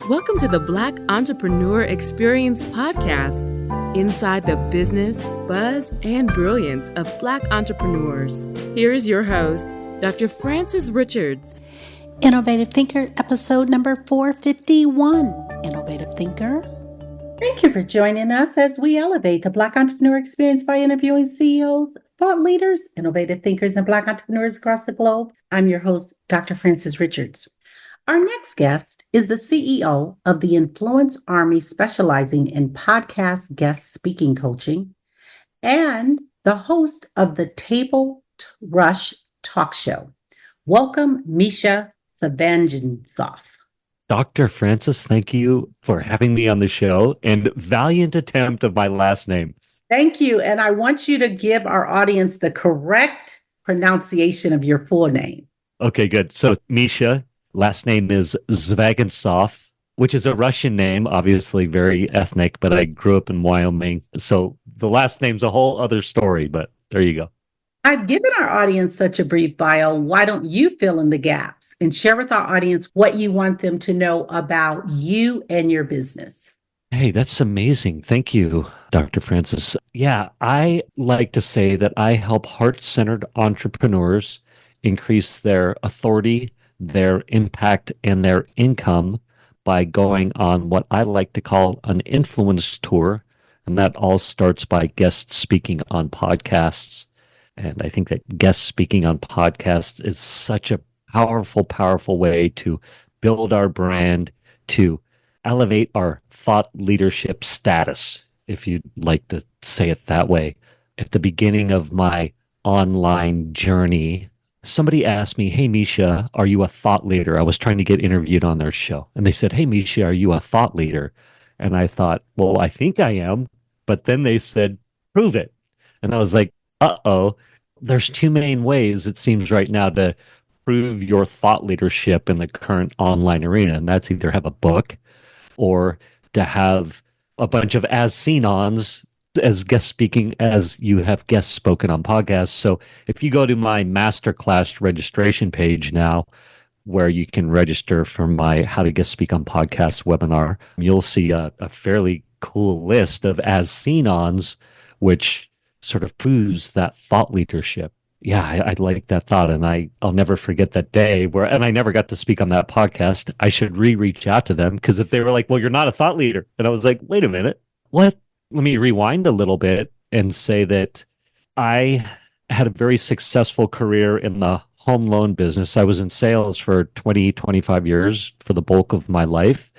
Welcome to the Black Entrepreneur Experience podcast, inside the business, buzz, and brilliance of Black entrepreneurs. Here is your host, Dr. Frances Richards. Innovative Thinker, episode number 451. Innovative Thinker. Thank you for joining us as we elevate the Black entrepreneur experience by interviewing CEOs, thought leaders, innovative thinkers, and Black entrepreneurs across the globe. I'm your host, Dr. Frances Richards. Our next guest is the CEO of the Influence Army, specializing in podcast guest speaking coaching, and the host of the Table Rush Talk Show. Welcome, Mischa Zvegintzov. Dr. Frances, thank you for having me on the show, and valiant attempt of my last name. Thank you. And I want you to give our audience the correct pronunciation of your full name. Okay, good. So Mischa, last name is Zvegintzov, which is a Russian name, obviously very ethnic, but I grew up in Wyoming. So the last name's a whole other story, but there you go. I've given our audience such a brief bio. Why don't you fill in the gaps and share with our audience what you want them to know about you and your business? Hey, that's amazing. Thank you, Dr. Frances. Yeah, I like to say that I help heart-centered entrepreneurs increase their authority, their impact, and their income by going on what I like to call an influence tour. And that all starts by guest speaking on podcasts. And I think that guest speaking on podcasts is such a powerful, powerful way to build our brand, to elevate our thought leadership status, if you'd like to say it that way. At the beginning of my online journey, somebody asked me, "Hey, Mischa, are you a thought leader?" I was trying to get interviewed on their show. And they said, "Hey, Mischa, are you a thought leader?" And I thought, well, I think I am. But then they said, "Prove it." And I was like, uh-oh, there's two main ways, it seems right now, to prove your thought leadership in the current online arena. And that's either have a book or to have a bunch of as seen-ons as guest speaking as you have guest spoken on podcasts. So if you go to my masterclass registration page now, where you can register for my How to Guest Speak on Podcasts webinar, you'll see a fairly cool list of as seen-ons, which sort of proves that thought leadership. Yeah, I like that thought, and I'll never forget that day and I never got to speak on that podcast. I should reach out to them, because if they were like, "Well, you're not a thought leader," and I was like, "Wait a minute, what?" Let me rewind a little bit and say that I had a very successful career in the home loan business. I was in sales for 20, 25 years for the bulk of my life.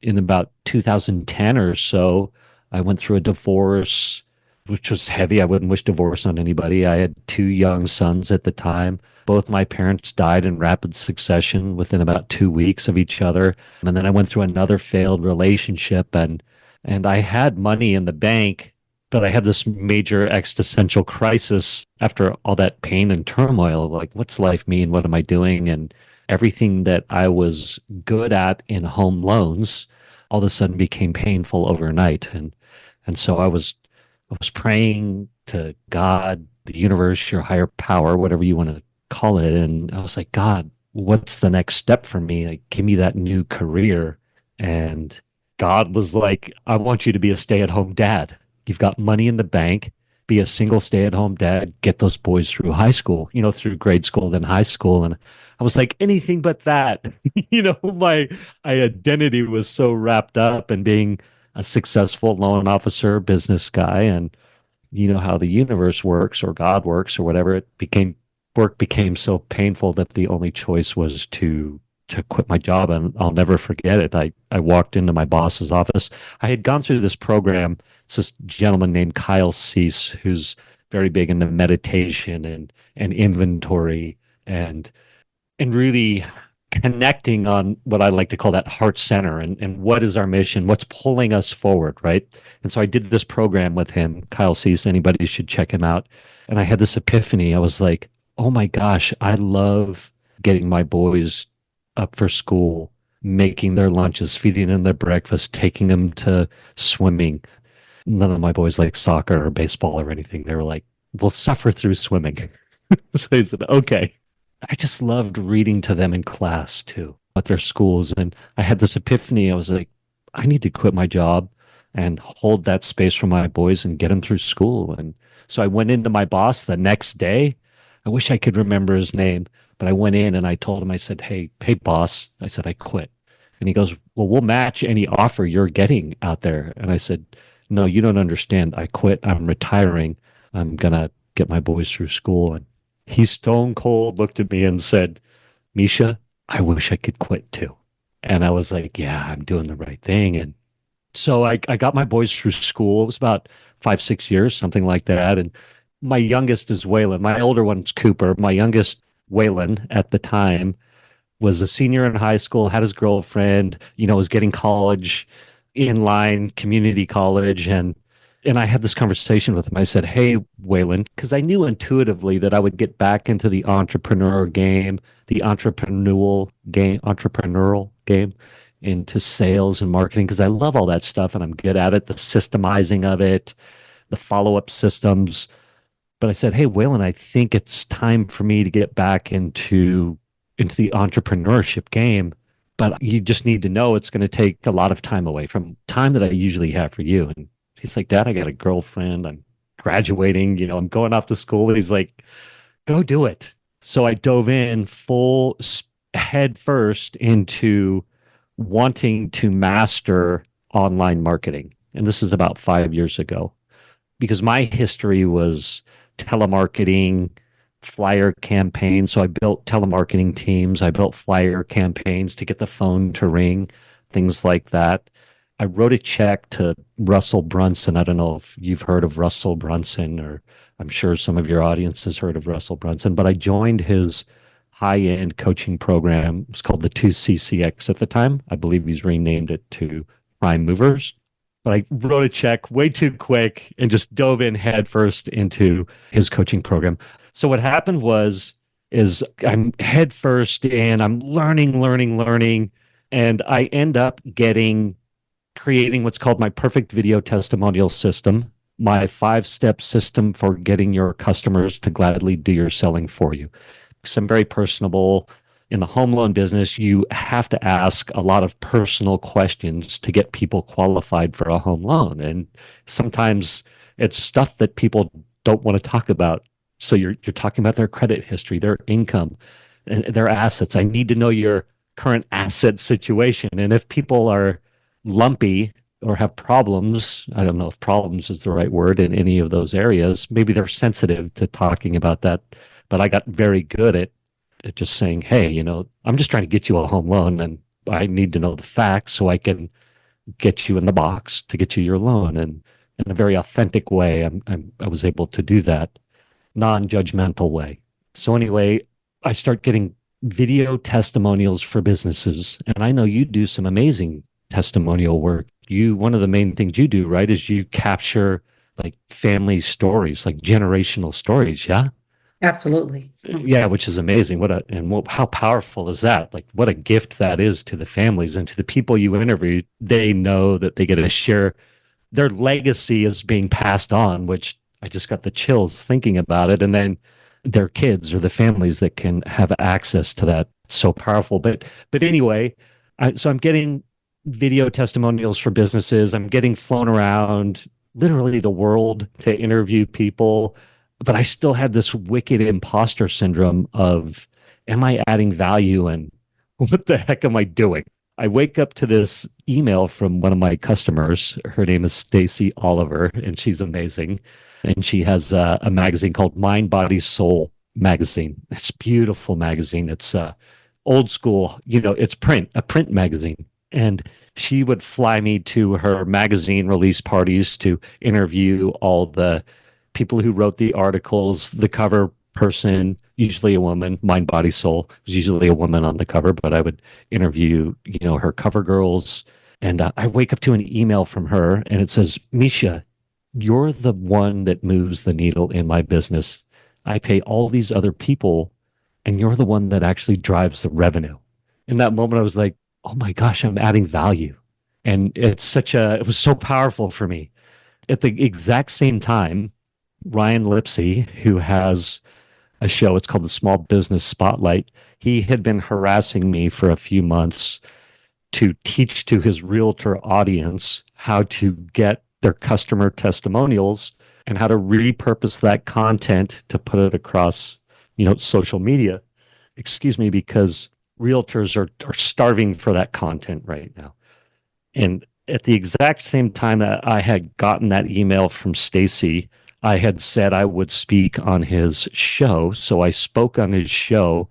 In about 2010 or so, I went through a divorce, which was heavy. I wouldn't wish divorce on anybody. I had two young sons at the time. Both my parents died in rapid succession within about 2 weeks of each other. And then I went through another failed relationship, and I had money in the bank, but I had this major existential crisis after all that pain and turmoil. Like, what's life mean? What am I doing? And everything that I was good at in home loans all of a sudden became painful overnight. And so I was praying to God, the universe, your higher power, whatever you want to call it. And I was like, "God, what's the next step for me? Like, give me that new career." And God was like, "I want you to be a stay-at-home dad. You've got money in the bank. Be a single stay-at-home dad. Get those boys through high school, through grade school, then high school." And I was like, anything but that. My identity was so wrapped up in being a successful loan officer, business guy. And you know how the universe works, or God works, or whatever. Work became so painful that the only choice was to quit my job. And I'll never forget it. I walked into my boss's office. I had gone through this program. It's this gentleman named Kyle Cease, who's very big into meditation and inventory and really connecting on what I like to call that heart center and what is our mission, what's pulling us forward, right? And so I did this program with him, Kyle Cease. Anybody should check him out. And I had this epiphany. I was like, oh my gosh, I love getting my boys up for school, making their lunches, feeding them their breakfast, taking them to swimming. None of my boys like soccer or baseball or anything. They were like, "We'll suffer through swimming." So I said, okay. I just loved reading to them in class too. at their schools. And I had this epiphany. I was like, I need to quit my job and hold that space for my boys and get them through school. And so I went into my boss the next day. I wish I could remember his name, but I went in and I told him, I said, hey, boss, I said, I quit. And he goes, well, we'll match any offer you're getting out there. And I said, no, you don't understand. I quit. I'm retiring. I'm going to get my boys through school. And he stone cold looked at me and said, Mischa, I wish I could quit too. And I was like, yeah, I'm doing the right thing. And so I got my boys through school. It was about 5, 6 years, something like that. And my youngest is Waylon. My older one's Cooper. My youngest, Waylon, at the time, was a senior in high school, had his girlfriend, was getting college, inline community college. And I had this conversation with him. I said, hey, Waylon, because I knew intuitively that I would get back into the entrepreneur game, the entrepreneurial game, into sales and marketing, because I love all that stuff and I'm good at it, the systemizing of it, the follow-up systems. But I said, hey, Waylon, I think it's time for me to get back into the entrepreneurship game. But you just need to know it's going to take a lot of time away from time that I usually have for you. And he's like, Dad, I got a girlfriend. I'm graduating. I'm going off to school. He's like, go do it. So I dove in full head first into wanting to master online marketing. And this is about 5 years ago, because my history was telemarketing, flyer campaigns. So I built telemarketing teams. I built flyer campaigns to get the phone to ring, things like that. I wrote a check to Russell Brunson. I don't know if you've heard of Russell Brunson, or I'm sure some of your audience has heard of Russell Brunson, but I joined his high-end coaching program. It was called the 2CCX at the time. I believe he's renamed it to Prime Movers. But I wrote a check way too quick and just dove in headfirst into his coaching program. So what happened is I'm headfirst and I'm learning, and I end up creating what's called my perfect video testimonial system, my 5-step system for getting your customers to gladly do your selling for you. Because I'm very personable. In the home loan business, you have to ask a lot of personal questions to get people qualified for a home loan. And sometimes it's stuff that people don't want to talk about. So you're talking about their credit history, their income, and their assets. I need to know your current asset situation. And if people are lumpy or have problems, I don't know if problems is the right word in any of those areas, maybe they're sensitive to talking about that. But I got very good at just saying, hey, I'm just trying to get you a home loan and I need to know the facts so I can get you in the box to get you your loan. And in a very authentic way, I was able to do that, non-judgmental way. So anyway, I start getting video testimonials for businesses. And I know you do some amazing testimonial work. One of the main things you do, right, is you capture like family stories, like generational stories. Yeah. Absolutely. Yeah, which is amazing. How powerful is that? Like, what a gift that is to the families and to the people you interview. They know that they get to share their legacy is being passed on, which I just got the chills thinking about it. And then their kids or the families that can have access to that. So powerful. But anyway, so I'm getting video testimonials for businesses. I'm getting flown around literally the world to interview people. But I still had this wicked imposter syndrome of, am I adding value and what the heck am I doing? I wake up to this email from one of my customers. Her name is Stacy Oliver, and she's amazing. And she has a magazine called Mind, Body, Soul magazine. It's a beautiful magazine. It's old school, it's a print magazine. And she would fly me to her magazine release parties to interview all the people who wrote the articles, the cover person, usually a woman, Mind, Body, Soul, was usually a woman on the cover, but I would interview, her cover girls. And I wake up to an email from her and it says, Mischa, you're the one that moves the needle in my business. I pay all these other people and you're the one that actually drives the revenue. In that moment, I was like, oh my gosh, I'm adding value. And it was so powerful for me. At the exact same time, Ryan Lipsey, who has a show. It's called the Small Business Spotlight. He had been harassing me for a few months to teach to his realtor audience how to get their customer testimonials and how to repurpose that content to put it across, social media. Excuse me, because realtors are starving for that content right now. And at the exact same time that I had gotten that email from Stacy, I had said I would speak on his show. So I spoke on his show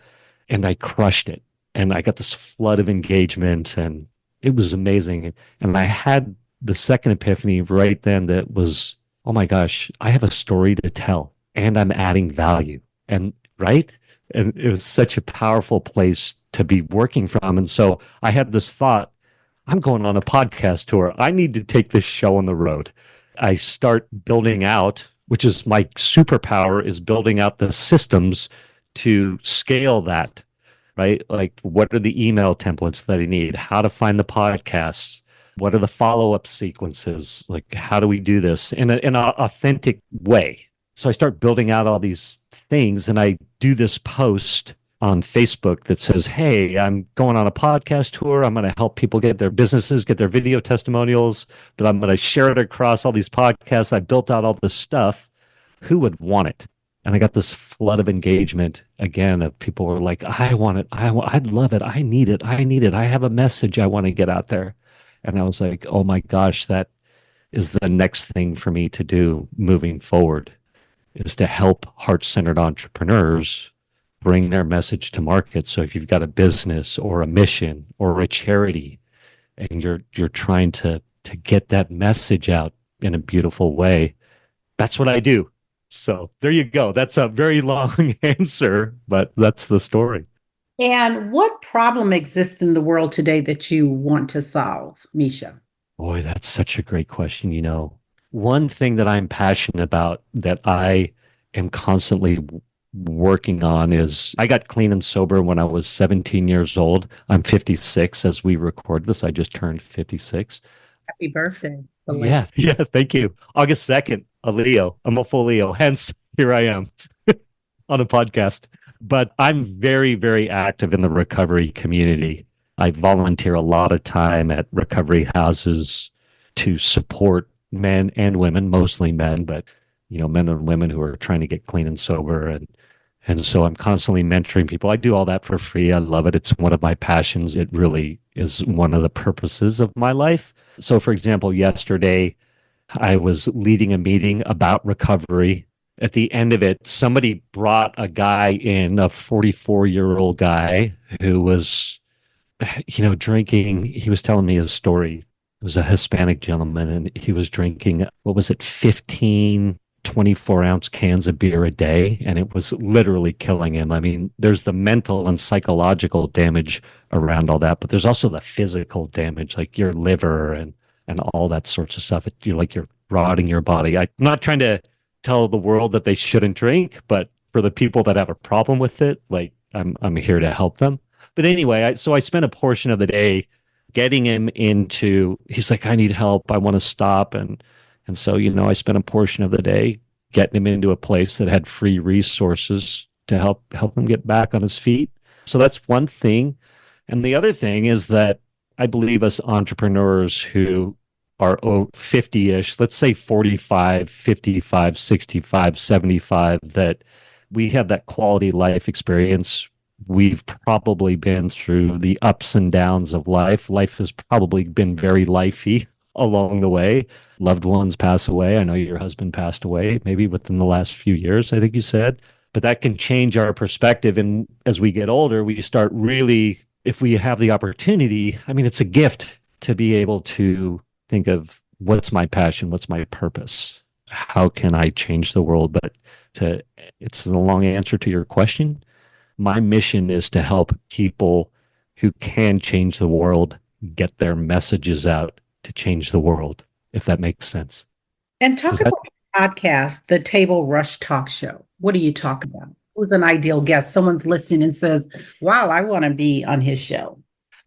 and I crushed it. And I got this flood of engagement and it was amazing. And I had the second epiphany right then that was, oh my gosh, I have a story to tell and I'm adding value. And right? And it was such a powerful place to be working from. And so I had this thought, I'm going on a podcast tour. I need to take this show on the road. I start building out, which is my superpower, is building out the systems to scale that, right? Like, what are the email templates that I need? How to find the podcasts? What are the follow-up sequences? Like, how do we do this in an authentic way? So I start building out all these things, and I do this post on Facebook that says, hey, I'm going on a podcast tour. I'm going to help people get their businesses, get their video testimonials, but I'm going to share it across all these podcasts. I built out all this stuff. Who would want it? And I got this flood of engagement again of people were like, I want it. I'd love it. I need it. I need it. I have a message I want to get out there. And I was like, oh my gosh, that is the next thing for me to do moving forward, is to help heart-centered entrepreneurs bring their message to market. So if you've got a business or a mission or a charity and you're trying to get that message out in a beautiful way, that's what I do. So there you go. That's a very long answer, but that's the story. And what problem exists in the world today that you want to solve, Mischa? Boy, that's such a great question. One thing that I'm passionate about that I am constantly working on is I got clean and sober when I was 17 years old. I'm 56 as we record this. I just turned 56. Happy birthday. Yeah, thank you. August 2nd, a Leo. I'm a full Leo. Hence, here I am on a podcast. But I'm very, very active in the recovery community. I volunteer a lot of time at recovery houses to support men and women, mostly men, but men and women who are trying to get clean and sober. And so I'm constantly mentoring people. I do all that for free. I love it. It's one of my passions. It really is one of the purposes of my life. So, for example, yesterday, I was leading a meeting about recovery. At the end of it, somebody brought a guy in, a 44-year-old guy who was, drinking. He was telling me his story. It was a Hispanic gentleman, and he was drinking, 15 24-ounce cans of beer a day, and it was literally killing him. I mean, there's the mental and psychological damage around all that, but there's also the physical damage, like your liver and all that sorts of stuff. You're rotting your body. I'm not trying to tell the world that they shouldn't drink, but for the people that have a problem with it, like I'm here to help them. But anyway, so I spent a portion of the day getting him into. He's like, I need help. I want to stop, and so, I spent a portion of the day getting him into a place that had free resources to help him get back on his feet. So that's one thing. And the other thing is that I believe us entrepreneurs who are 50-ish, let's say 45, 55, 65, 75, that we have that quality life experience. We've probably been through the ups and downs of life. Life has probably been very lifey along the way. Loved ones pass away. I know your husband passed away maybe within the last few years, I think you said. But that can change our perspective. And as we get older, we start really, if we have the opportunity, I mean, it's a gift to be able to think of what's my passion, what's my purpose, how can I change the world? But it's a long answer to your question. My mission is to help people who can change the world get their messages out to change the world, if that makes sense. And talk about the podcast, the Table Rush Talk Show. What do you talk about? Who's an ideal guest? Someone's listening and says, wow, I want to be on his show.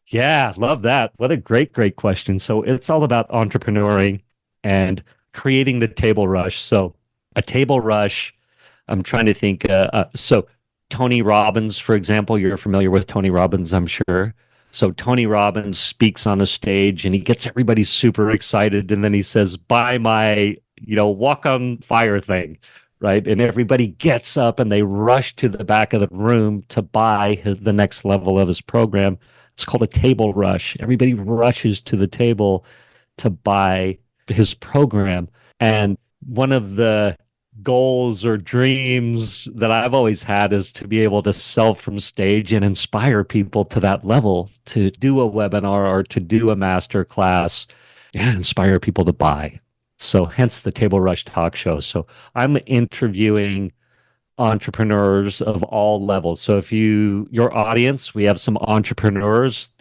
Yeah, love that. What a great question. So it's all about entrepreneuring and creating the table rush. So a table rush, I'm trying to think. So Tony Robbins, for example, you're familiar with Tony Robbins, I'm sure. So Tony Robbins speaks on a stage and he gets everybody super excited. And then he says, buy my, walk on fire thing. Right. And everybody gets up and they rush to the back of the room to buy the next level of his program. It's called a table rush. Everybody rushes to the table to buy his program. And one of the goals or dreams that I've always had is to be able to sell from stage and inspire people to that level, to do a webinar or to do a master class and inspire people to buy. So hence the Table Rush Talk Show. So I'm interviewing entrepreneurs of all levels. So if your audience, we have some entrepreneurs,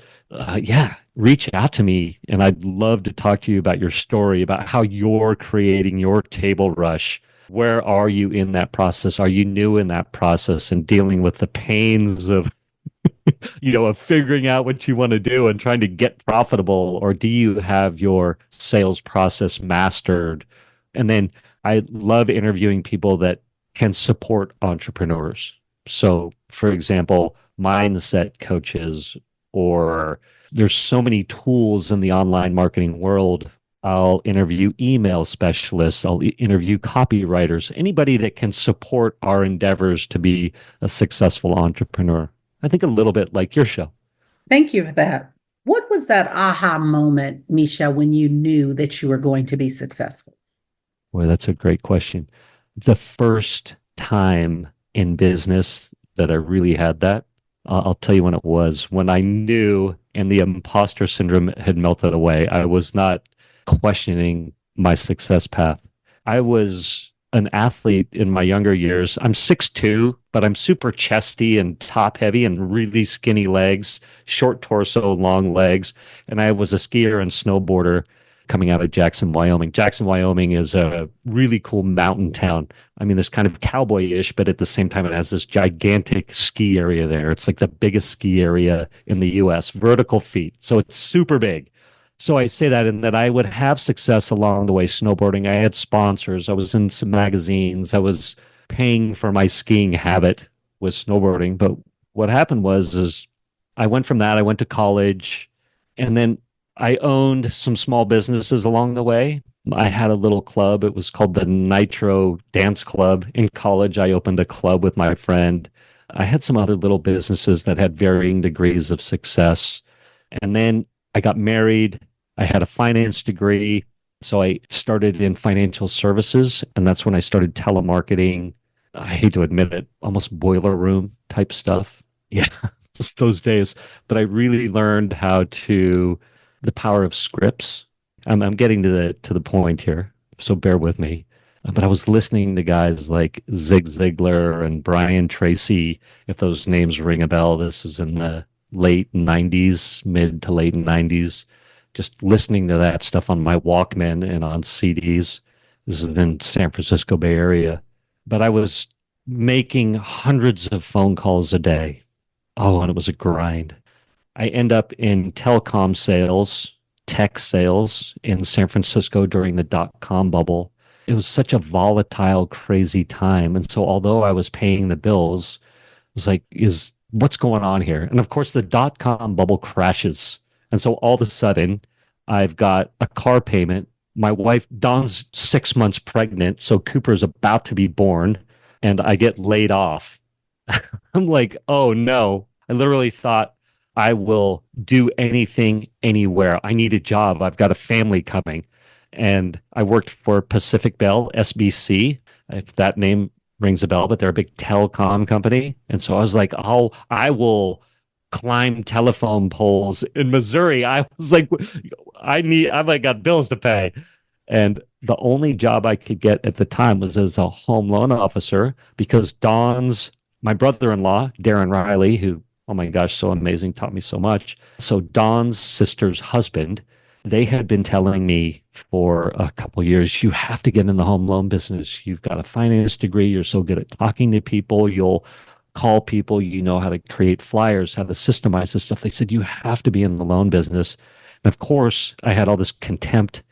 reach out to me and I'd love to talk to you about your story, about how you're creating your Table Rush. Where are you in that process? Are you new in that process and dealing with the pains of, of figuring out what you want to do and trying to get profitable? Or do you have your sales process mastered? And then I love interviewing people that can support entrepreneurs. So, for example, mindset coaches, or there's so many tools in the online marketing world. I'll interview email specialists. I'll interview copywriters, anybody that can support our endeavors to be a successful entrepreneur. I think a little bit like your show. Thank you for that. What was that aha moment, Mischa, when you knew that you were going to be successful? Boy, that's a great question. The first time in business that I really had that, I'll tell you when it was, when I knew and the imposter syndrome had melted away. I was not questioning my success path. I was an athlete in my younger years. I'm 6'2", but I'm super chesty and top heavy and really skinny legs, short torso, long legs. And I was a skier and snowboarder coming out of Jackson, Wyoming. Jackson, Wyoming is a really cool mountain town. I mean, it's kind of cowboy-ish, but at the same time, it has this gigantic ski area there. It's like the biggest ski area in the U.S., vertical feet. So it's super big. So I say that in that I would have success along the way snowboarding. I had sponsors. I was in some magazines. I was paying for my skiing habit with snowboarding. But what happened is I went from that. I went to college, and then I owned some small businesses along the way. I had a little club. It was called the Nitro Dance Club. In college, I opened a club with my friend. I had some other little businesses that had varying degrees of success. And then I got married. I had a finance degree. So I started in financial services. And that's when I started telemarketing. I hate to admit it, almost boiler room type stuff. Yeah, just those days. But I really learned the power of scripts. I'm getting to the point here, so bear with me. But I was listening to guys like Zig Ziglar and Brian Tracy, if those names ring a bell. This is in the late 90s, mid to late 90s, just listening to that stuff on my Walkman and on CDs. This is in San Francisco Bay Area. But I was making hundreds of phone calls a day. Oh, and it was a grind. I end up in telecom sales, tech sales in San Francisco during the dot-com bubble. It was such a volatile, crazy time. And so although I was paying the bills, it was like, what's going on here? And of course, the dot-com bubble crashes. And so all of a sudden, I've got a car payment. My wife, Dawn's 6 months pregnant, so Cooper's about to be born, and I get laid off. I'm like, oh no. I literally thought, I will do anything, anywhere. I need a job. I've got a family coming. And I worked for Pacific Bell, SBC, if that name rings a bell, but they're a big telecom company. And so I was like, I will climb telephone poles in Missouri. I was like, I've got bills to pay. And the only job I could get at the time was as a home loan officer, because my brother-in-law, Darren Riley, who, oh my gosh, so amazing, taught me so much. So Dawn's sister's husband, they had been telling me for a couple of years, you have to get in the home loan business. You've got a finance degree. You're so good at talking to people. You'll call people. You know how to create flyers, how to systemize this stuff. They said, you have to be in the loan business. And of course, I had all this contempt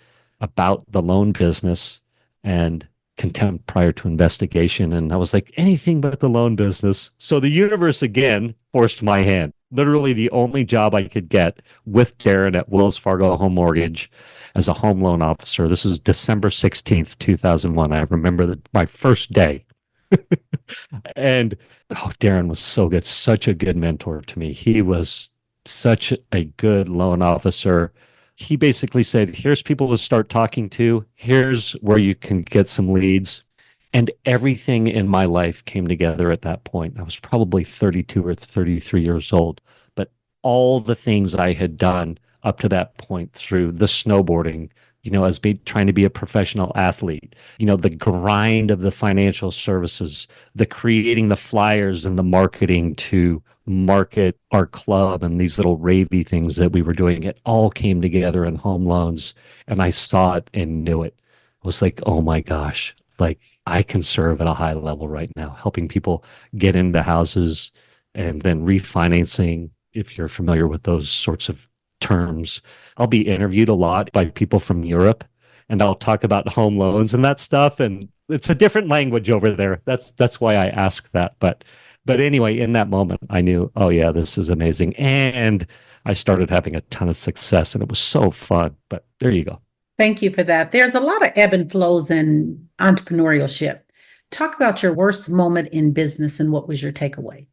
about the loan business. And contempt prior to investigation. And I was like, anything but the loan business. So the universe again forced my hand. Literally the only job I could get with Darren at Wells Fargo Home Mortgage as a home loan officer. This is December 16th, 2001. I remember my first day. And Darren was so good, such a good mentor to me. He was such a good loan officer. He basically said, here's people to start talking to. Here's where you can get some leads. And everything in my life came together at that point. I was probably 32 or 33 years old, but all the things I had done up to that point through the snowboarding, as trying to be a professional athlete, the grind of the financial services, the creating the flyers and the marketing to market our club and these little ravey things that we were doing, it all came together in home loans. And I saw it and knew it. I was like, oh my gosh, like I can serve at a high level right now, helping people get into houses and then refinancing, if you're familiar with those sorts of terms. I'll be interviewed a lot by people from Europe, and I'll talk about home loans and that stuff. And it's a different language over there. That's why I ask that. But anyway, in that moment, I knew, oh yeah, this is amazing. And I started having a ton of success, and it was so fun. But there you go. Thank you for that. There's a lot of ebb and flows in entrepreneurship. Talk about your worst moment in business and what was your takeaway?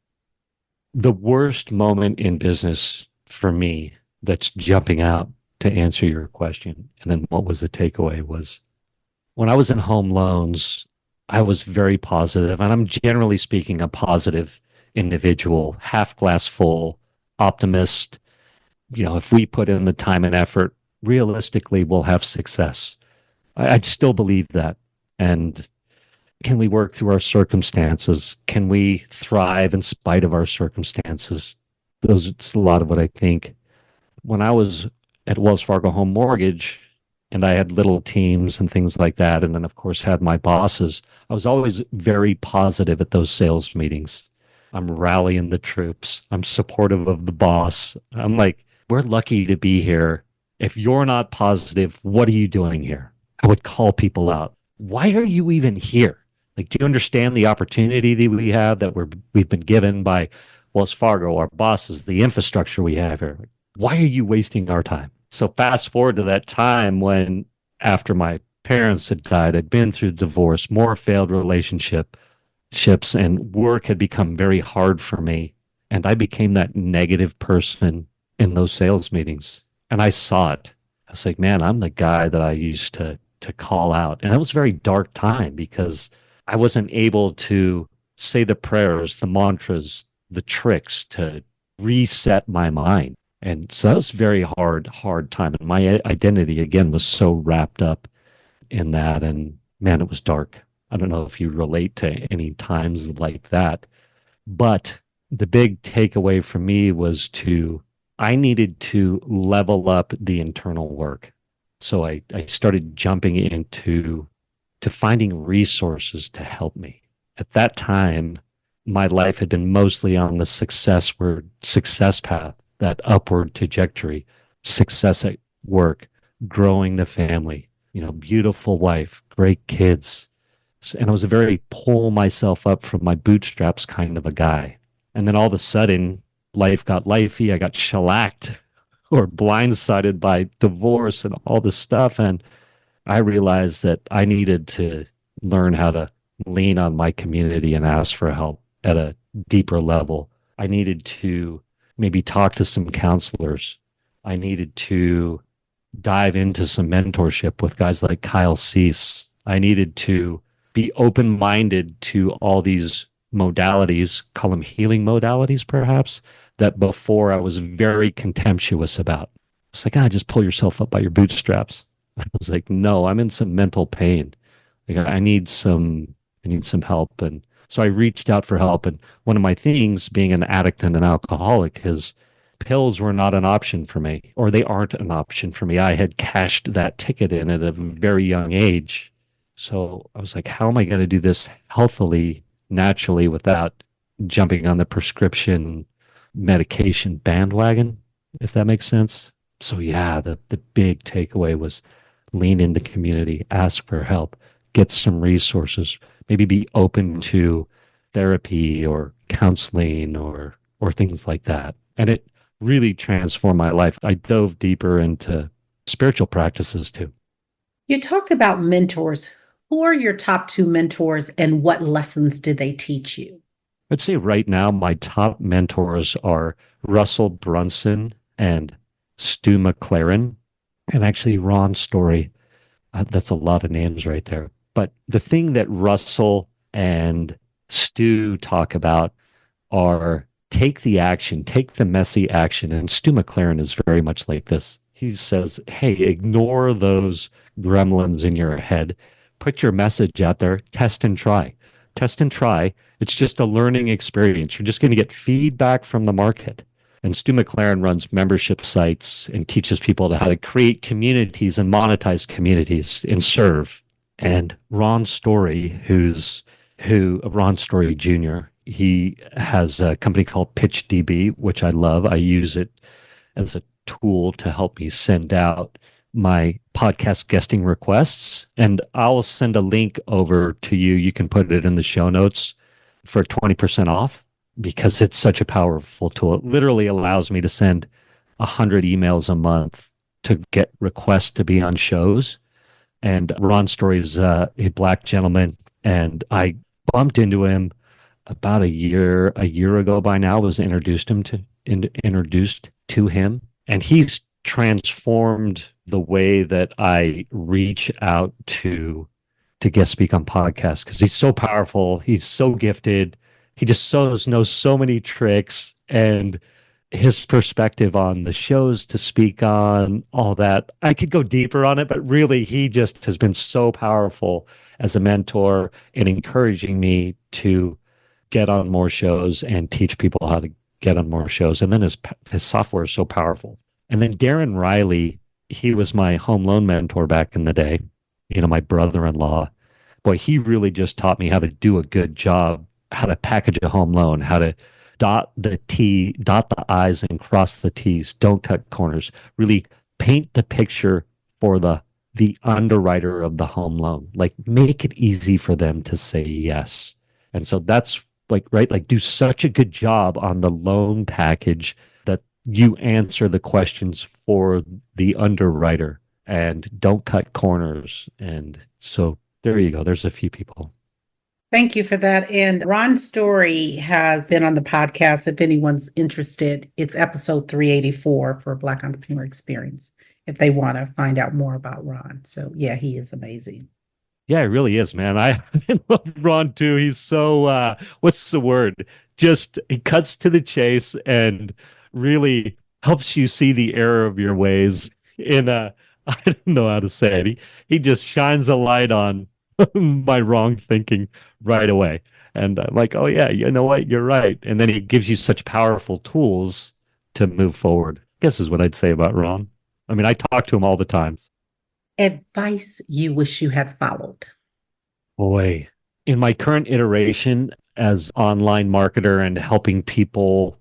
The worst moment in business for me that's jumping out to answer your question, and then what was the takeaway, was when I was in home loans, I was very positive, and I'm generally speaking a positive individual, half glass full, optimist. If we put in the time and effort, realistically, we'll have success. I'd still believe that. And can we work through our circumstances? Can we thrive in spite of our circumstances? It's a lot of what I think. When I was at Wells Fargo Home Mortgage and I had little teams and things like that, and then of course had my bosses, I was always very positive at those sales meetings. I'm rallying the troops. I'm supportive of the boss. I'm like, we're lucky to be here. If you're not positive, what are you doing here? I would call people out. Why are you even here? Like, do you understand the opportunity that we have, that we've been given by Wells Fargo, our bosses, the infrastructure we have here? Why are you wasting our time? So fast forward to that time when, after my parents had died, I'd been through divorce, more failed relationships, and work had become very hard for me. And I became that negative person in those sales meetings. And I saw it. I was like, man, I'm the guy that I used to call out. And that was a very dark time because I wasn't able to say the prayers, the mantras, the tricks to reset my mind. And so that was very hard time. And my identity, again, was so wrapped up in that. And man, it was dark. I don't know if you relate to any times like that. But the big takeaway for me was I needed to level up the internal work. So I started jumping into finding resources to help me. At that time, my life had been mostly on the success path, that upward trajectory, success at work, growing the family, beautiful wife, great kids. And I was a very pull myself up from my bootstraps kind of a guy. And then all of a sudden, life got lifey. I got shellacked or blindsided by divorce and all this stuff. And I realized that I needed to learn how to lean on my community and ask for help at a deeper level. I needed to maybe talk to some counselors. I needed to dive into some mentorship with guys like Kyle Cease. I needed to be open-minded to all these modalities, call them healing modalities perhaps, that before I was very contemptuous about. It's like, just pull yourself up by your bootstraps. I was like, no, I'm in some mental pain. Like, I need some help. And so I reached out for help. And one of my things, being an addict and an alcoholic, is pills were not an option for me, or they aren't an option for me. I had cashed that ticket in at a very young age. So I was like, how am I going to do this healthily, naturally, without jumping on the prescription medication bandwagon, if that makes sense? So yeah, the big takeaway was lean into community, ask for help, get some resources, maybe be open to therapy or counseling or things like that. And it really transformed my life. I dove deeper into spiritual practices too. You talked about mentors. Who are your top two mentors and what lessons did they teach you? I'd say right now my top mentors are Russell Brunson and Stu McLaren, and actually Ron Story. That's a lot of names right there. But the thing that Russell and Stu talk about are take the action, take the messy action. And Stu McLaren is very much like this. He says, hey, ignore those gremlins in your head. Put your message out there, test and try. Test and try. It's just a learning experience. You're just going to get feedback from the market. And Stu McLaren runs membership sites and teaches people how to create communities and monetize communities and serve. And Ron Story, Ron Story Jr., he has a company called PitchDB, which I love. I use it as a tool to help me send out my podcast guesting requests. And I'll send a link over to you. You can put it in the show notes for 20% off because it's such a powerful tool. It literally allows me to send 100 emails a month to get requests to be on shows. And Ron Story is a Black gentleman, and I bumped into him about a year ago by now. Was introduced to him, and he's transformed the way that I reach out to guest speak on podcasts because he's so powerful. He's so gifted. He just knows so many tricks, and his perspective on the shows to speak on, all that. I could go deeper on it, but really he just has been so powerful as a mentor in encouraging me to get on more shows and teach people how to get on more shows. And then his software is so powerful. And then Darren Riley, he was my home loan mentor back in the day, my brother-in-law. Boy, he really just taught me how to do a good job, how to package a home loan, how to dot the I's and cross the T's. Don't cut corners. Really paint the picture for the underwriter of the home loan. Like, make it easy for them to say yes. And so that's do such a good job on the loan package that you answer the questions for the underwriter and don't cut corners. And so there you go. There's a few people. Thank you for that. And Ron Story has been on the podcast. If anyone's interested, it's episode 384 for Black Entrepreneur Experience, if they want to find out more about Ron. So yeah, he is amazing. Yeah, it really is, man. I love Ron too. He's so, what's the word? Just, he cuts to the chase and really helps you see the error of your ways in I don't know how to say it. He just shines a light on my wrong thinking right away. And I'm like, oh yeah, you know what? You're right. And then he gives you such powerful tools to move forward. I guess is what I'd say about Ron. I mean, I talk to him all the time. Advice you wish you had followed? Boy, in my current iteration as online marketer and helping people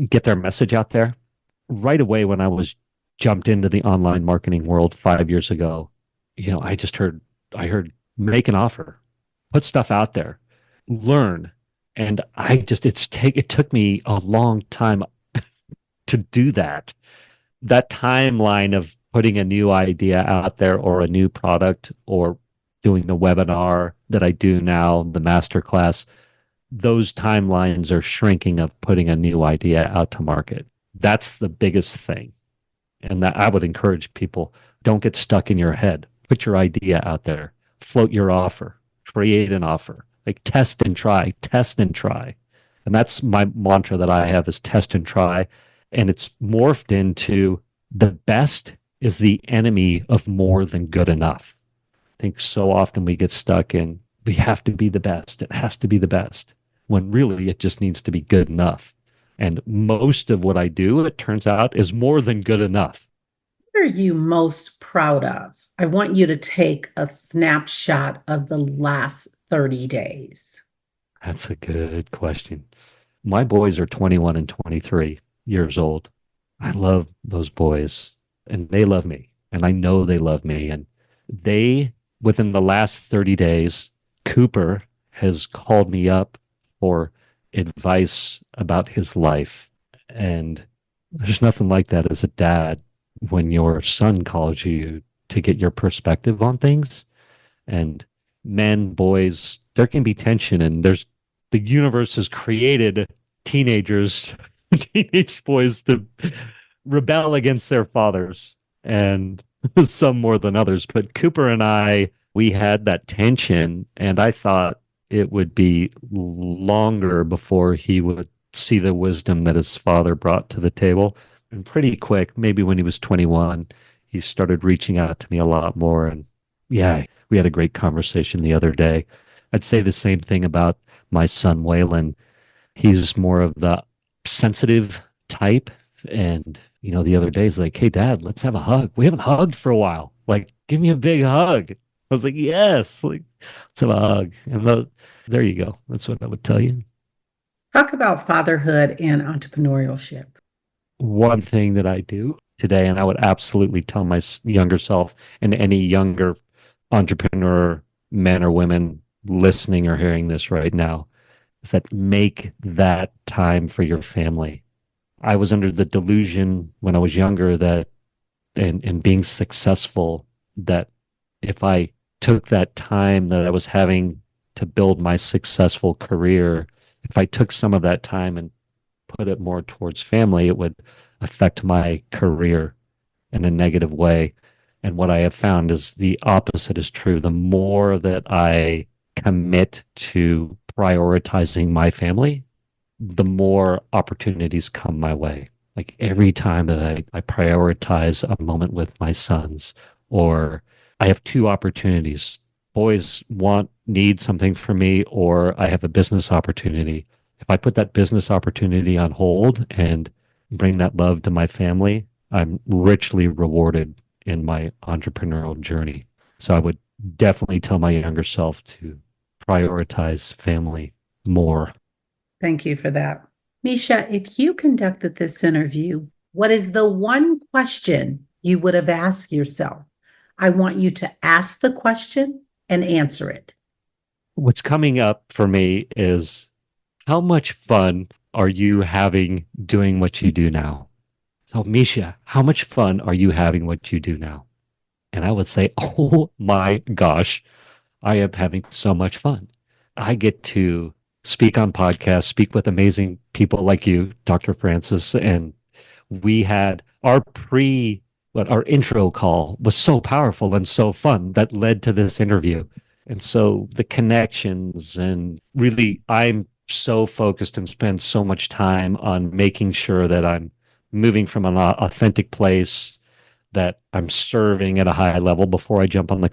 get their message out there, right away when I was jumped into the online marketing world 5 years ago, I heard make an offer, put stuff out there, learn. And it took me a long time to do that. That timeline of putting a new idea out there or a new product or doing the webinar that I do now, the masterclass, those timelines are shrinking of putting a new idea out to market. That's the biggest thing. And that I would encourage people, don't get stuck in your head. Put your idea out there, float your offer, create an offer, like test and try. And that's my mantra that I have is test and try. And it's morphed into the best is the enemy of more than good enough. I think so often we get stuck in, we have to be the best. It has to be the best, when really it just needs to be good enough. And most of what I do, it turns out, is more than good enough. What are you most proud of? I want you to take a snapshot of the last 30 days. That's a good question. My boys are 21 and 23 years old. I love those boys, and they love me, and I know they love me, and they within the last 30 days, Cooper has called me up for advice about his life. And there's nothing like that as a dad when your son calls you to get your perspective on things. And men, boys, there can be tension, and the universe has created teenagers, teenage boys to rebel against their fathers, and some more than others. But Cooper and I, we had that tension, and I thought it would be longer before he would see the wisdom that his father brought to the table. And pretty quick, maybe when he was 21, he started reaching out to me a lot more. And yeah, we had a great conversation the other day. I'd say the same thing about my son, Waylon. He's more of the sensitive type. And, the other day he's like, hey, Dad, let's have a hug. We haven't hugged for a while. Like, give me a big hug. I was like, yes, like, let's have a hug. And there you go. That's what I would tell you. Talk about fatherhood and entrepreneurship. One thing that I do today, and I would absolutely tell my younger self and any younger entrepreneur, men or women listening or hearing this right now, is that make that time for your family. I was under the delusion when I was younger that in being successful, that if I took that time that I was having to build my successful career, if I took some of that time and put it more towards family, it would affect my career in a negative way. And what I have found is the opposite is true. The more that I commit to prioritizing my family, the more opportunities come my way. Like every time that I prioritize a moment with my sons, or I have two opportunities. Boys need something from me, or I have a business opportunity. If I put that business opportunity on hold and bring that love to my family, I'm richly rewarded in my entrepreneurial journey. So I would definitely tell my younger self to prioritize family more. Thank you for that. Mischa, if you conducted this interview, what is the one question you would have asked yourself? I want you to ask the question and answer it. What's coming up for me is, how much fun are you having doing what you do now? So, Mischa, how much fun are you having what you do now? And I would say, oh my gosh, I am having so much fun. I get to speak on podcasts, speak with amazing people like you, Dr. Francis, and we had our intro call was so powerful and so fun that led to this interview. And so the connections, and really I'm so focused and spend so much time on making sure that I'm moving from an authentic place, that I'm serving at a high level. Before I jump on the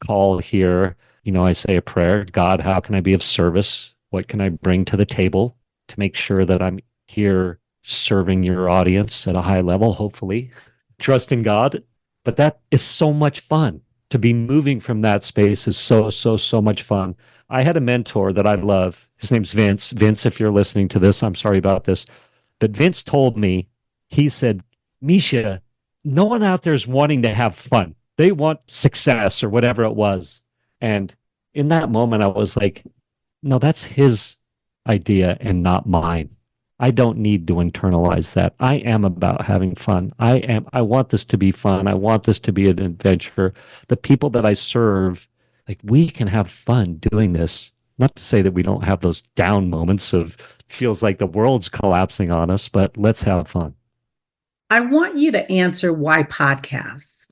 call here, I say a prayer. God, how can I be of service? What can I bring to the table to make sure that I'm here serving your audience at a high level, hopefully? Trust in God. But that is so much fun. To be moving from that space is so, so, so much fun. I had a mentor that I love. His name's Vince. Vince, if you're listening to this, I'm sorry about this. But Vince told me, he said, Mischa, no one out there is wanting to have fun. They want success or whatever it was. And in that moment, I was like, no, that's his idea and not mine. I don't need to internalize that. I am about having fun. I want this to be fun. I want this to be an adventure. The people that I serve, like, we can have fun doing this. Not to say that we don't have those down moments of feels like the world's collapsing on us, but let's have fun. I want you to answer why podcasts.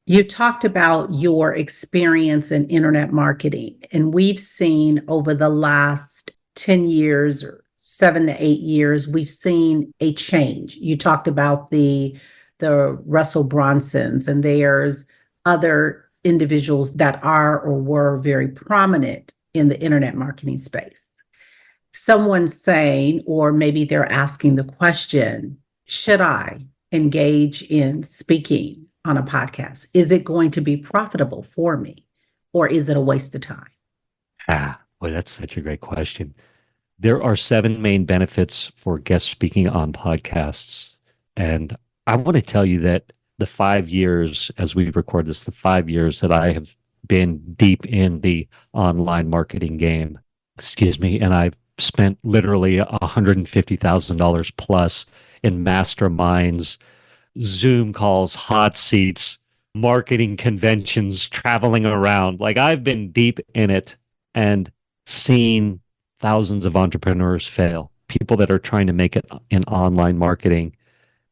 You talked about your experience in internet marketing, and we've seen over the last 10 years or 7 to 8 years, we've seen a change. You talked about the Russell Bronsons, and there's other individuals that are or were very prominent in the internet marketing space. Someone's saying, or maybe they're asking the question, should I engage in speaking on a podcast? Is it going to be profitable for me, or is it a waste of time? Boy, that's such a great question. There are 7 main benefits for guest speaking on podcasts. And I want to tell you that the 5 years, as we record this, the 5 years that I have been deep in the online marketing game. Excuse me. And I've spent literally $150,000 plus in masterminds, Zoom calls, hot seats, marketing conventions, traveling around. Like I've been deep in it and seen thousands of entrepreneurs fail, people that are trying to make it in online marketing.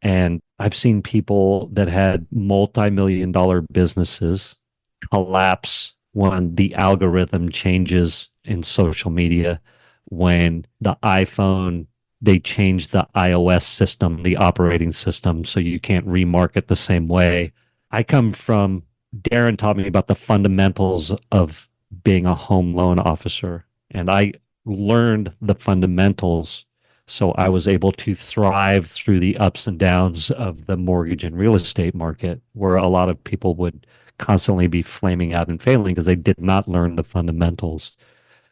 And I've seen people that had multi-million dollar businesses collapse when the algorithm changes in social media, when the iPhone, they change the iOS system, the operating system, so you can't remarket the same way. I come from, Darren taught me about the fundamentals of being a home loan officer, and I learned the fundamentals. So I was able to thrive through the ups and downs of the mortgage and real estate market, where a lot of people would constantly be flaming out and failing because they did not learn the fundamentals.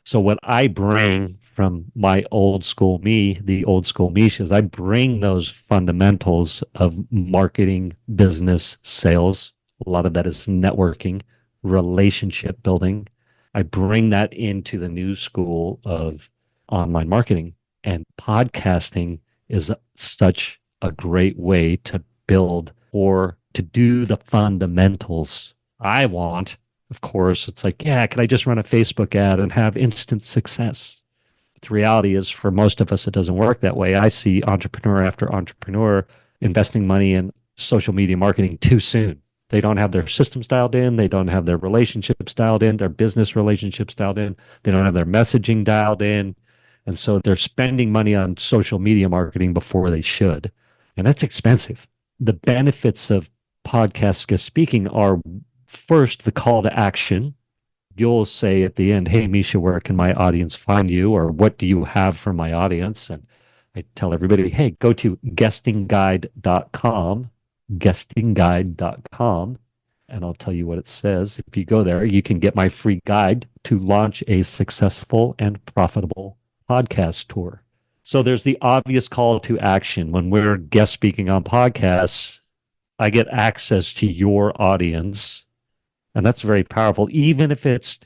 So what I bring from my old school me, the old school Mischa, is I bring those fundamentals of marketing, business, sales. A lot of that is networking, relationship building. I bring that into the new school of online marketing. And podcasting is such a great way to build or to do the fundamentals. I want, of course, it's like, yeah, can I just run a Facebook ad and have instant success? But the reality is, for most of us, it doesn't work that way. I see entrepreneur after entrepreneur investing money in social media marketing too soon. They don't have their systems dialed in. They don't have their relationships dialed in, their business relationships dialed in. They don't have their messaging dialed in. And so they're spending money on social media marketing before they should. And that's expensive. The benefits of podcast guest speaking are, first, the call to action. You'll say at the end, hey, Mischa, where can my audience find you? Or what do you have for my audience? And I tell everybody, hey, go to guestingguide.com, guestingguide.com, and I'll tell you what it says. If you go there, you can get my free guide to launch a successful and profitable podcast tour. So there's the obvious call to action. When we're guest speaking on podcasts, I get access to your audience. And that's very powerful, even if it's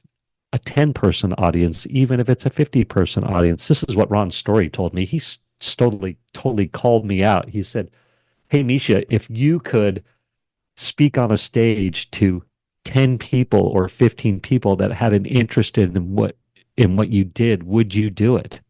a 10-person audience, even if it's a 50-person audience. This is what Ron Story told me. He totally called me out. He said, hey, Mischa, if you could speak on a stage to 10 people or 15 people that had an interest in what you did, would you do it?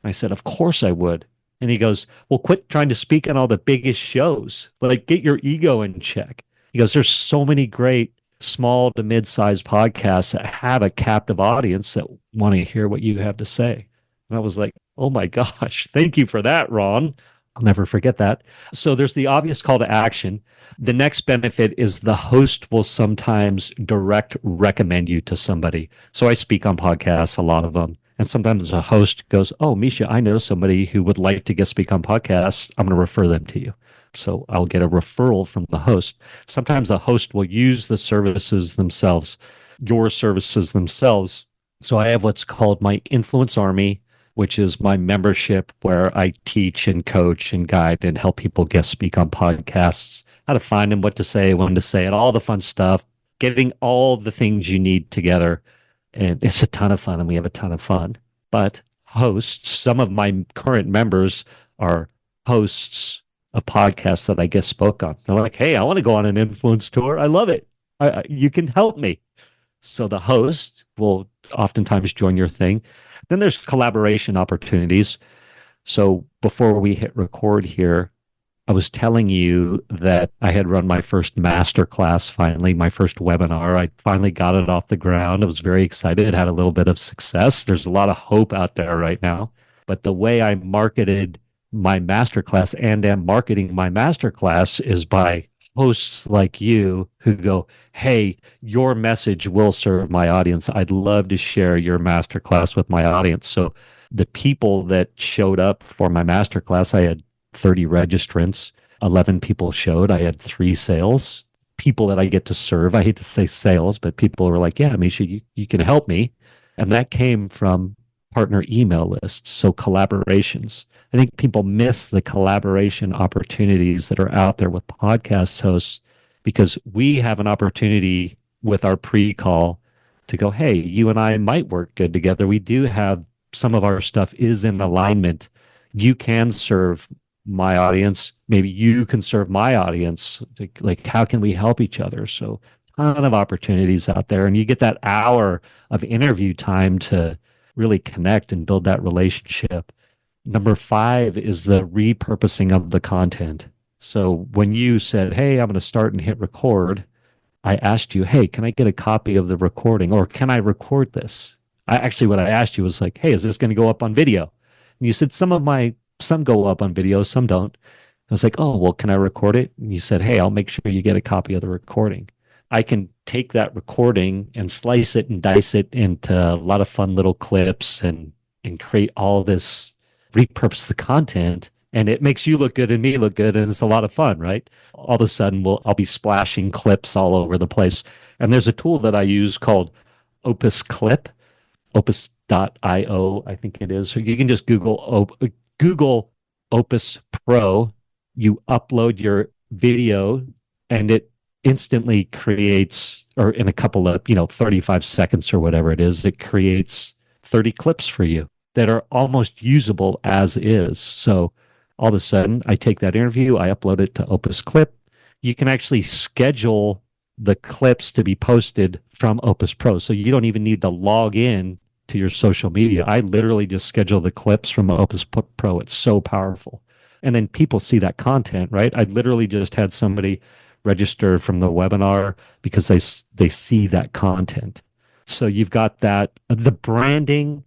I said, of course I would. And he goes, well, quit trying to speak on all the biggest shows. Like, get your ego in check. He goes, there's so many great small to mid-sized podcasts that have a captive audience that want to hear what you have to say. And I was like, oh my gosh, thank you for that, Ron. I'll never forget that. So there's the obvious call to action. The next benefit is the host will sometimes direct recommend you to somebody. So I speak on podcasts, a lot of them. And sometimes a host goes, oh, Mischa, I know somebody who would like to guest speak on podcasts. I'm going to refer them to you. So I'll get a referral from the host. Sometimes the host will use the services themselves, your services themselves. So I have what's called my Influence Army, which is my membership where I teach and coach and guide and help people guest speak on podcasts, how to find them, what to say, when to say it, all the fun stuff, getting all the things you need together. And it's a ton of fun, and we have a ton of fun. But hosts, some of my current members are hosts of podcasts that I guest spoke on. They're like, hey, I want to go on an influence tour. I love it. You can help me. So the host will oftentimes join your thing. Then there's collaboration opportunities. So before we hit record here, I was telling you that I had run my first master class finally, my first webinar. I finally got it off the ground. I was very excited. It had a little bit of success. There's a lot of hope out there right now. But the way I marketed my masterclass and am marketing my masterclass is by hosts like you who go, hey, your message will serve my audience. I'd love to share your masterclass with my audience. So the people that showed up for my masterclass, I had 30 registrants, 11 people showed. I had 3 sales. People that I get to serve. I hate to say sales, but people were like, yeah, Mischa, you can help me. And that came from partner email lists. So collaborations. I think people miss the collaboration opportunities that are out there with podcast hosts because we have an opportunity with our pre-call to go, hey, you and I might work good together. We do have some of our stuff is in alignment. You can serve my audience. Maybe you can serve my audience. Like how can we help each other? So ton of opportunities out there. And you get that hour of interview time to really connect and build that relationship. Number 5 is the repurposing of the content. So when you said, hey, I'm going to start and hit record, I asked you, hey, can I get a copy of the recording or can I record this? What I asked you was like, hey, is this going to go up on video? And you said, some go up on video, some don't. I was like, oh, well, can I record it? And you said, hey, I'll make sure you get a copy of the recording. I can take that recording and slice it and dice it into a lot of fun little clips and create all this, repurpose the content, and it makes you look good and me look good, and it's a lot of fun, right? All of a sudden, I'll be splashing clips all over the place. And there's a tool that I use called Opus Clip, opus.io, I think it is. Or you can just Google Opus Pro. You upload your video, and it instantly creates, or in a couple of 35 seconds or whatever it is, it creates 30 clips for you that are almost usable as is. So all of a sudden, I take that interview, I upload it to Opus Clip. You can actually schedule the clips to be posted from Opus Pro. So you don't even need to log in to your social media. I literally just schedule the clips from Opus Pro. It's so powerful. And then people see that content, right? I literally just had somebody register from the webinar because they see that content. So you've got that, the branding,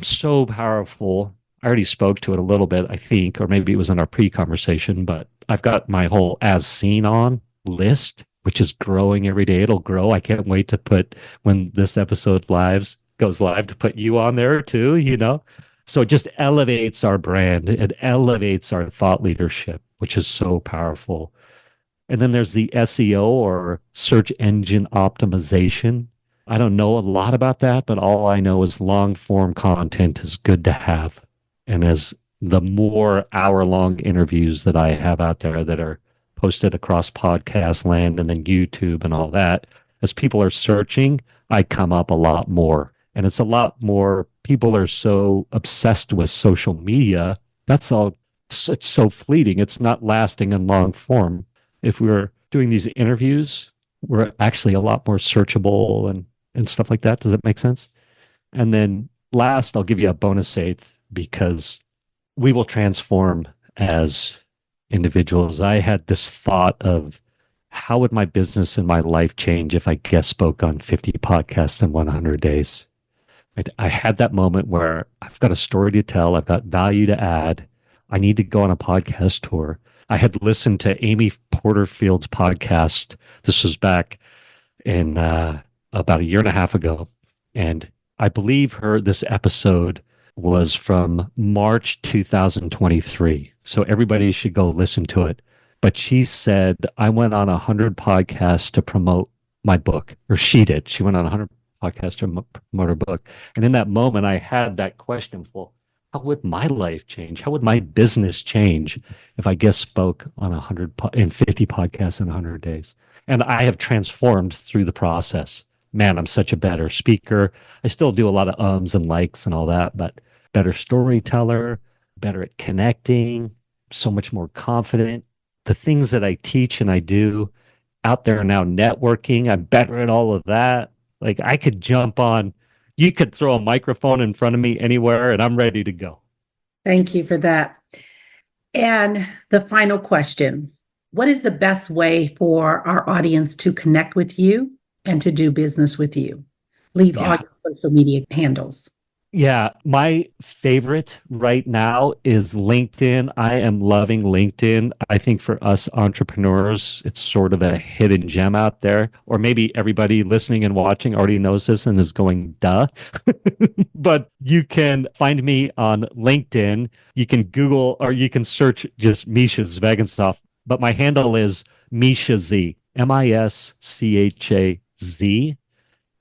so powerful. I already spoke to it a little bit, I think, or maybe it was in our pre-conversation, but I've got my whole as seen on list, which is growing every day. It'll grow. I can't wait to put, when this episode goes live, to put you on there too. So it just elevates our brand. It elevates our thought leadership, which is so powerful. And then there's the SEO, or search engine optimization. I don't know a lot about that, but all I know is long form content is good to have. And as the more hour-long interviews that I have out there that are posted across podcast land and then YouTube and all that, as people are searching, I come up a lot more. And it's a lot more, people are so obsessed with social media. That's all, it's so fleeting. It's not lasting in long form. If we're doing these interviews, we're actually a lot more searchable and stuff like that. Does that make sense? And then last, I'll give you a bonus eighth, because we will transform as individuals. I had this thought of, how would my business and my life change if I guest spoke on 50 podcasts in 100 days? I had that moment where I've got a story to tell. I've got value to add. I need to go on a podcast tour. I had listened to Amy Porterfield's podcast. This was back in about a year and a half ago. And I believe this episode was from March 2023. So everybody should go listen to it. But she said, I went on 100 podcasts to promote my book, or she did. She went on 100 podcasts to promote her book. And in that moment, I had that question, well, how would my life change? How would my business change if I guest spoke on 50 podcasts in 100 days? And I have transformed through the process. Man, I'm such a better speaker. I still do a lot of ums and likes and all that, but better storyteller, better at connecting, so much more confident. The things that I teach and I do out there now, networking, I'm better at all of that. Like I could jump on, you could throw a microphone in front of me anywhere and I'm ready to go. Thank you for that. And the final question, what is the best way for our audience to connect with you and to do business with you? Leave all your social media handles. Yeah, my favorite right now is LinkedIn. I am loving LinkedIn. I think for us entrepreneurs, it's sort of a hidden gem out there. Or maybe everybody listening and watching already knows this and is going, duh. But you can find me on LinkedIn. You can Google or you can search just Mischa Zvegintzov. But my handle is Mischa Z, MISCHAZ.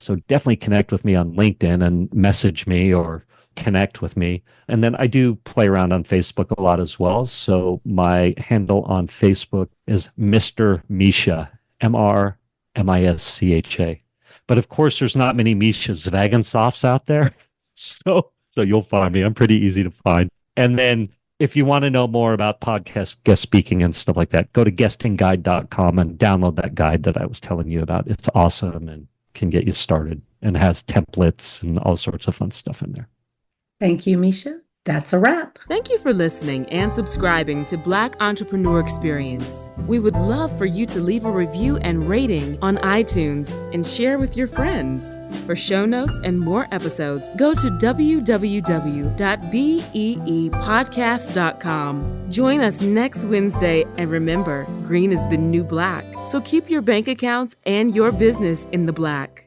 So definitely connect with me on LinkedIn and message me or connect with me. And then I do play around on Facebook a lot as well. So my handle on Facebook is Mr. Mischa, MrMischa. But of course, there's not many Mischa Zvegintzovs out there. So you'll find me. I'm pretty easy to find. And then if you want to know more about podcast guest speaking and stuff like that, go to guestingguide.com and download that guide that I was telling you about. It's awesome and can get you started and has templates and all sorts of fun stuff in there. Thank you, Mischa. That's a wrap. Thank you for listening and subscribing to Black Entrepreneur Experience. We would love for you to leave a review and rating on iTunes and share with your friends. For show notes and more episodes, go to www.beepodcast.com. Join us next Wednesday, and remember, green is the new black. So keep your bank accounts and your business in the black.